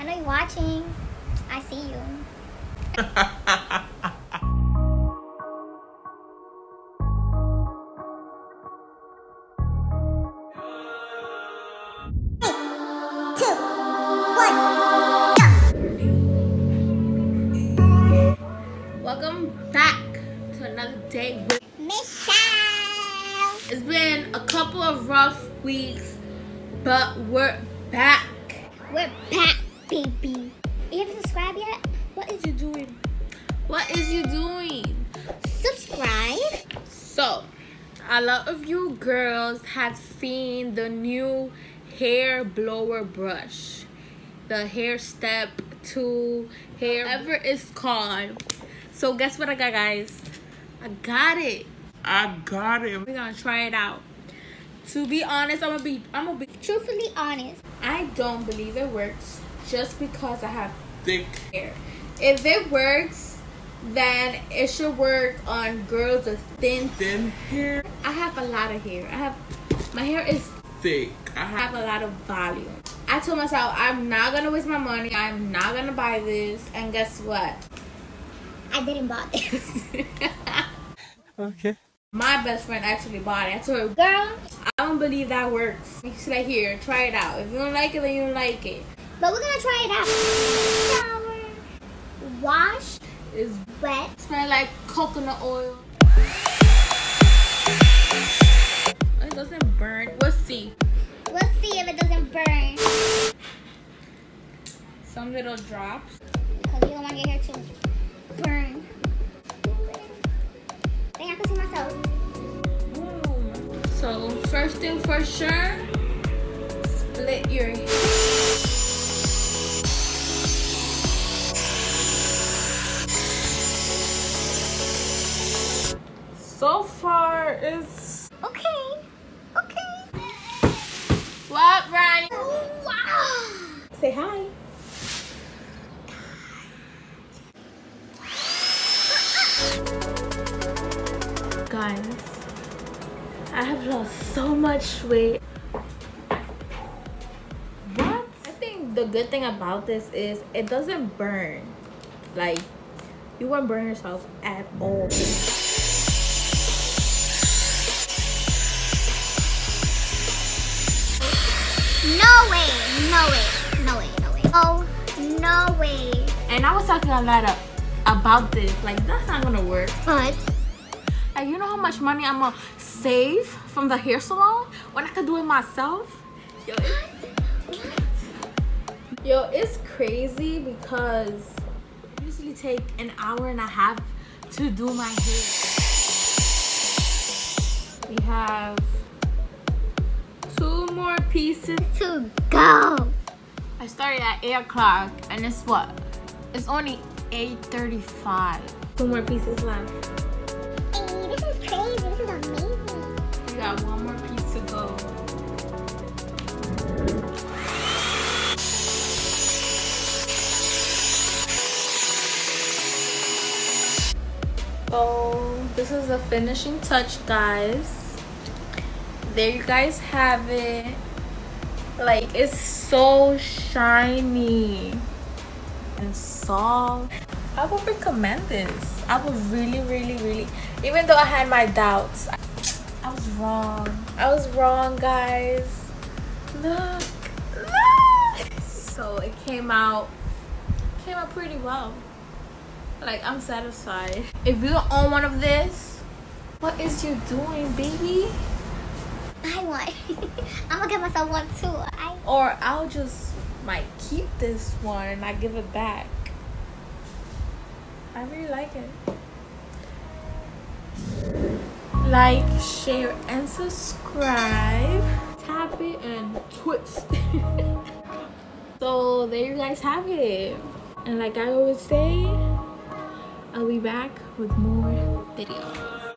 I know you're watching. I see you. Welcome back to another day with Michelle. It's been a couple of rough weeks, but we're back. We're back, baby. You haven't subscribed yet? What is you doing? What is you doing? Subscribe. So, a lot of you girls have seen the new hair blower brush. The hair step 2, hair, whatever it's called. So guess what I got, guys? I got it. We're gonna try it out. To be honest, I'm gonna be Truthfully honest. I don't believe it works just because I have thick hair. If it works, then it should work on girls with thin hair. I have a lot of hair. My hair is thick. I have a lot of volume. I told myself I'm not gonna waste my money. I'm not gonna buy this. And guess what? I didn't buy this. Okay. My best friend actually bought it. I told her, Girl. I don't believe that works. She's like, here, try it out. If you don't like it, then you don't like it. But we're gonna try it out. Shower. Wash. It's Wet. smell like coconut oil. It doesn't burn. We'll see. We'll see if it doesn't burn. Some little drops. Because you don't want your hair to burn. Dang, I can see myself. Boom. So first thing for sure, split your hair. So far, it's Okay. what, Ryan? Oh, wow. Say hi. Guys, I have lost so much weight. What? I think the good thing about this is it doesn't burn. Like, you won't burn yourself at all. No way. Oh, no way. And I was talking a lot about this. Like, that's not gonna work. But Like, you know how much money I'm gonna save from the hair salon when I could do it myself? Yo, it's crazy because I usually take an hour and a half to do my hair. We have 2 more pieces to go. I started at 8 o'clock and it's what? It's only 8:35. 2 more pieces left. Hey, this is crazy. This is amazing. We got 1 more piece to go. So this is the finishing touch, guys. There you guys have it. Like, it's so shiny and soft. I would recommend this. I would really, even though I had my doubts, I was wrong, guys. Look. So it came out pretty well. Like, I'm satisfied. If you don't own one of this, what is you doing, baby? I want. I'm gonna get myself one too. Or I'll just might keep this one and I give it back. I really like it. Like, share, and subscribe. Tap it and twist. So there you guys have it. And like I always say, I'll be back with more videos.